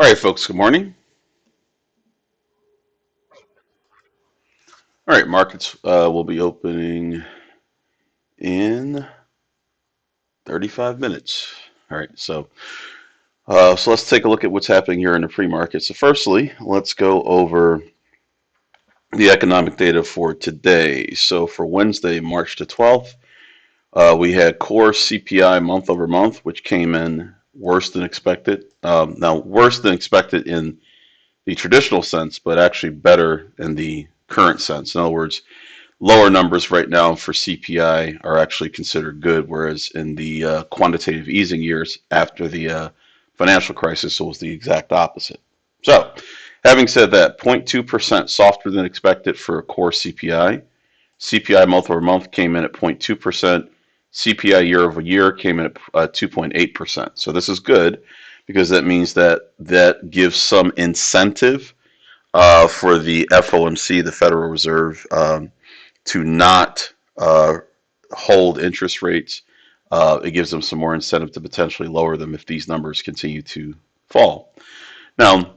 All right, folks, good morning. All right, markets will be opening in 35 minutes. All right, so let's take a look at what's happening here in the pre-market. So firstly, let's go over the economic data for today. So for Wednesday, March the 12th, we had core CPI month over month, which came in worse than expected. Now, worse than expected in the traditional sense, but actually better in the current sense. In other words, lower numbers right now for CPI are actually considered good, whereas in the quantitative easing years after the financial crisis, it was the exact opposite. So, having said that, 0.2% softer than expected for core CPI. CPI month over month came in at 0.2%. CPI year over year came in at 2.8%. So this is good because that means that gives some incentive for the FOMC, the Federal Reserve, to not hold interest rates. It gives them some more incentive to potentially lower them if these numbers continue to fall. Now,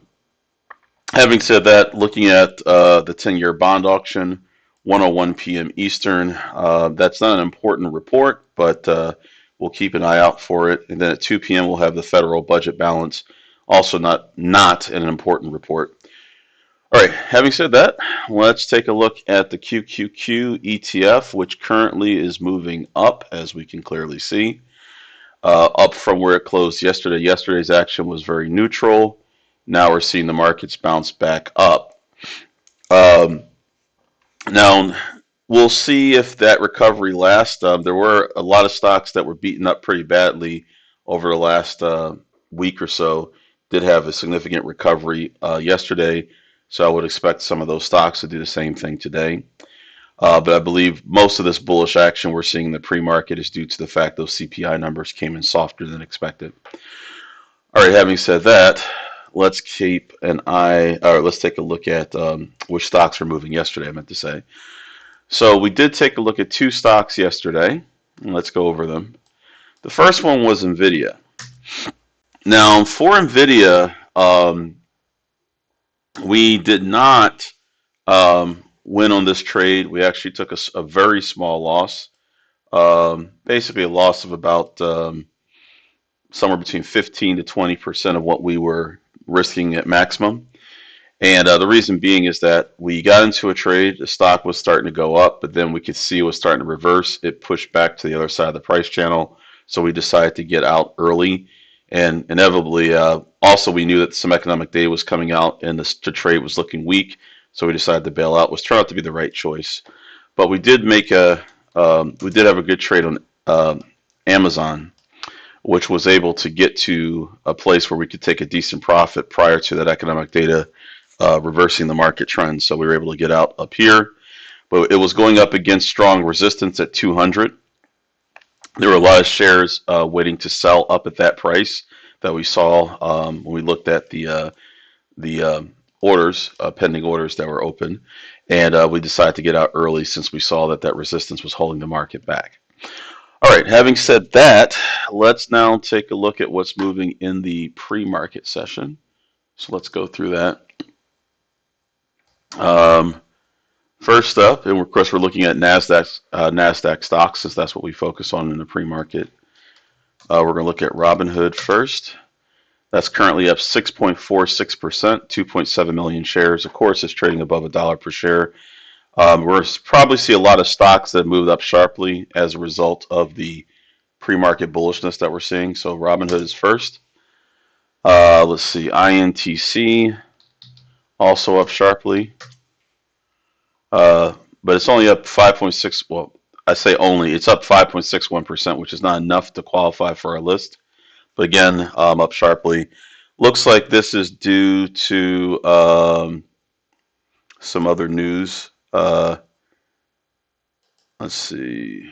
having said that, looking at the 10-year bond auction, 1:01 p.m. Eastern, that's not an important report, but we'll keep an eye out for it. And then at 2 p.m. we'll have the federal budget balance, also not an important report. All right, having said that, let's take a look at the QQQ ETF, which currently is moving up, as we can clearly see, up from where it closed yesterday. Yesterday's action was very neutral. Now we're seeing the markets bounce back up. Um, Now, we'll see if that recovery lasts. There were a lot of stocks that were beaten up pretty badly over the last week or so, did have a significant recovery yesterday. So I would expect some of those stocks to do the same thing today. But I believe most of this bullish action we're seeing in the pre-market is due to the fact those CPI numbers came in softer than expected. All right, having said that, let's keep an eye, or let's take a look at which stocks are moving yesterday, I meant to say. So we did take a look at two stocks yesterday. And let's go over them. The first one was NVIDIA. Now, for NVIDIA, we did not win on this trade. We actually took a very small loss, basically a loss of about somewhere between 15 to 20% of what we were risking at maximum. And the reason being is that we got into a trade, the stock was starting to go up, but then we could see it was starting to reverse. It pushed back to the other side of the price channel. So we decided to get out early. And inevitably, also we knew that some economic data was coming out and the trade was looking weak. So we decided to bail out, which turned out to be the right choice. But we did we did have a good trade on Amazon, which was able to get to a place where we could take a decent profit prior to that economic data reversing the market trend. So we were able to get out up here, but it was going up against strong resistance at 200. There were a lot of shares waiting to sell up at that price that we saw when we looked at the orders, pending orders that were open, and we decided to get out early since we saw that resistance was holding the market back. All right, having said that, let's now take a look at what's moving in the pre-market session. So let's go through that. First up, and of course we're looking at NASDAQ stocks since that's what we focus on in the pre-market. We're going to look at Robinhood first. That's currently up 6.46%, 2.7 million shares. Of course, it's trading above $1 per share. We'll probably see a lot of stocks that moved up sharply as a result of the pre-market bullishness that we're seeing. So Robinhood is first. Let's see, INTC also up sharply. But it's only up 5.6. Well, I say only. It's up 5.61%, which is not enough to qualify for our list. But again, up sharply. Looks like this is due to some other news. Let's see.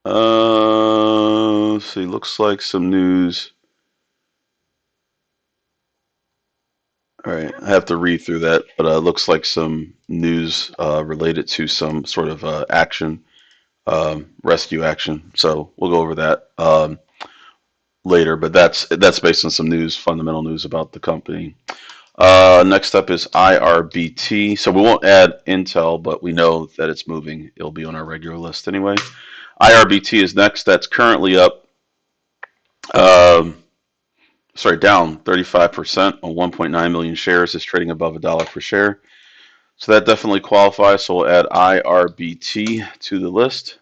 Let's see. Looks like some news. All right, I have to read through that, but it looks like some news related to some sort of action, rescue action. So we'll go over that. later, but that's based on some news, fundamental news about the company. Next up is IRBT. So we won't add Intel, but we know that it's moving. It'll be on our regular list anyway. IRBT is next. That's currently up, um, down 35% on 1.9 million shares. It's trading above $1 per share. So that definitely qualifies. So we'll add IRBT to the list.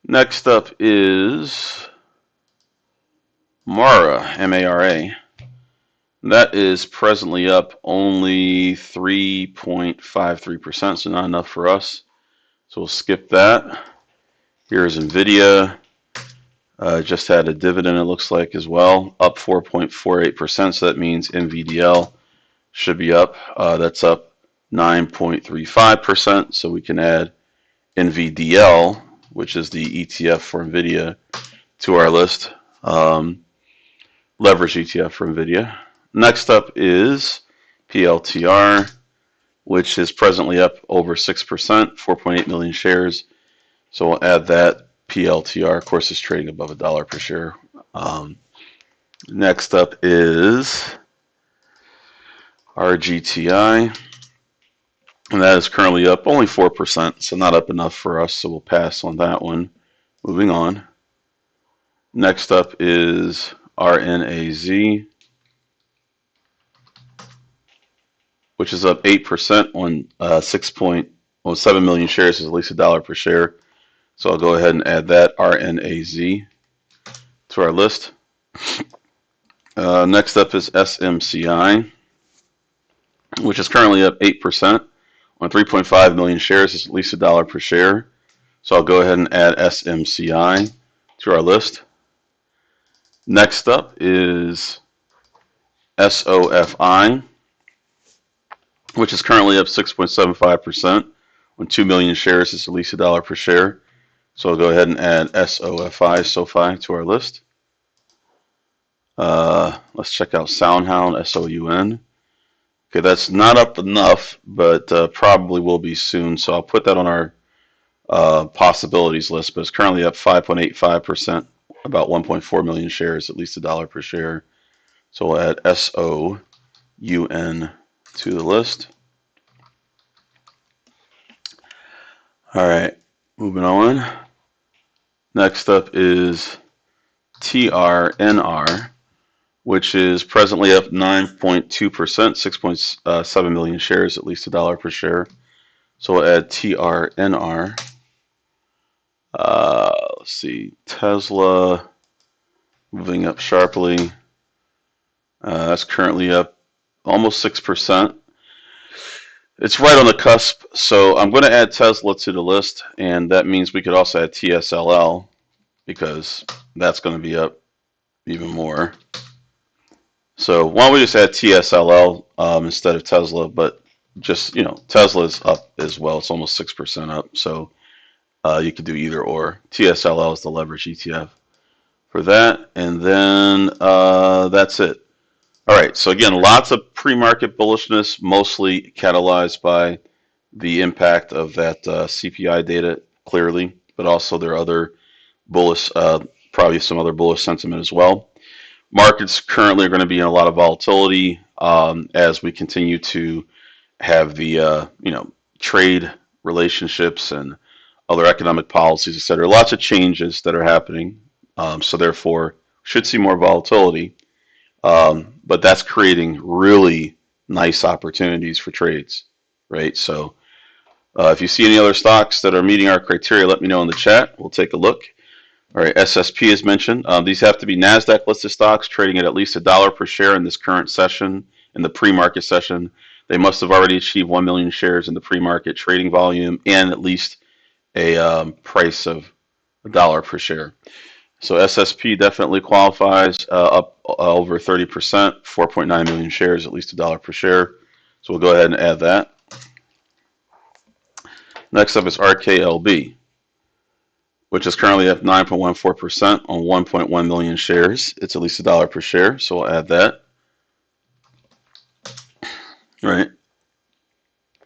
Next up is MARA, M-A-R-A. That is presently up only 3.53%, so not enough for us. So we'll skip that. Here's NVIDIA. Just had a dividend, it looks like, as well, up 4.48%. So that means NVDL should be up. That's up 9.35%. So we can add NVDL, which is the ETF for NVIDIA, to our list. Leverage ETF for NVIDIA. Next up is PLTR, which is presently up over 6%, 4.8 million shares. So we'll add that. PLTR, of course, is trading above $1 per share. Next up is RGTI, and that is currently up only 4%, so not up enough for us, so we'll pass on that one. Moving on. Next up is RNAZ, which is up 8% on 6.7 million shares, is at least $1 per share. So I'll go ahead and add that RNAZ to our list. Next up is SMCI, which is currently up 8% on 3.5 million shares, is at least $1 per share. So I'll go ahead and add SMCI to our list. Next up is SOFI, which is currently up 6.75% on 2 million shares, is at least $1 per share. So I'll go ahead and add SOFI to our list. Let's check out SoundHound, SOUN. Okay, that's not up enough, but probably will be soon. So I'll put that on our possibilities list, but it's currently up 5.85%, about 1.4 million shares, at least $1 per share. So we'll add SOUN to the list. All right, moving on. Next up is TRNR, which is presently up 9.2%, 6.7 million shares, at least $1 per share. So we'll add TRNR. Let's see, Tesla moving up sharply. That's currently up almost 6%. It's right on the cusp, so I'm going to add Tesla to the list, and that means we could also add TSLL, because that's going to be up even more. So why don't we just add TSLL instead of Tesla, but just, Tesla is up as well. It's almost 6% up, so you could do either or. TSLL is the leverage ETF for that, and then that's it. All right, so again, lots of pre-market bullishness, mostly catalyzed by the impact of that CPI data, clearly, but also there are other bullish, probably some other bullish sentiment as well. Markets currently are going to be in a lot of volatility as we continue to have the trade relationships and other economic policies, et cetera. Lots of changes that are happening, so therefore should see more volatility. But that's creating really nice opportunities for trades, right? So if you see any other stocks that are meeting our criteria, let me know in the chat. We'll take a look. All right, SSP is mentioned. These have to be NASDAQ listed stocks trading at least $1 per share in this current session, in the pre-market session. They must have already achieved 1 million shares in the pre-market trading volume and at least a price of $1 per share. So SSP definitely qualifies, up over 30%, 4.9 million shares, at least $1 per share. So we'll go ahead and add that. Next up is RKLB, which is currently up 9.14% on 1.1 million shares. It's at least $1 per share, so we'll add that. All right.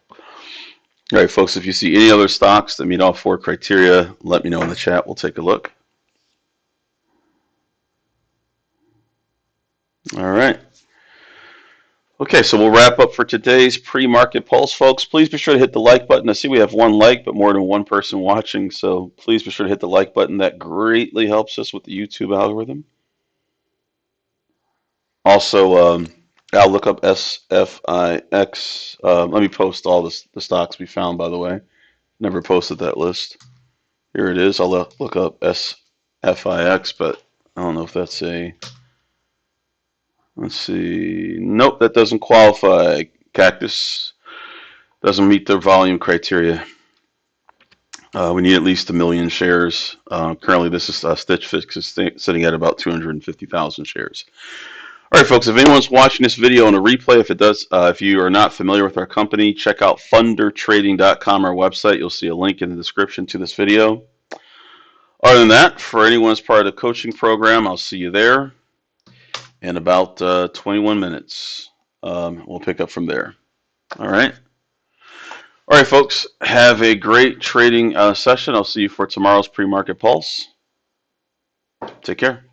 All right, folks, if you see any other stocks that meet all 4 criteria, let me know in the chat. We'll take a look. All right. Okay, so we'll wrap up for today's pre-market pulse, folks. Please be sure to hit the like button. I see we have one like, but more than one person watching, so please be sure to hit the like button. That greatly helps us with the YouTube algorithm. Also, I'll look up SFIX. Let me post all the stocks we found, by the way. Never posted that list. Here it is. I'll look up SFIX, but I don't know if that's a. Let's see. Nope, that doesn't qualify. Cactus doesn't meet their volume criteria. We need at least 1 million shares. Currently, this is Stitch Fix is sitting at about 250,000 shares. All right, folks. If anyone's watching this video on a replay, if you are not familiar with our company, check out fundertrading.com, our website. You'll see a link in the description to this video. Other than that, for anyone as part of the coaching program, I'll see you there in about 21 minutes. We'll pick up from there. All right. All right, folks. Have a great trading session. I'll see you for tomorrow's pre-market pulse. Take care.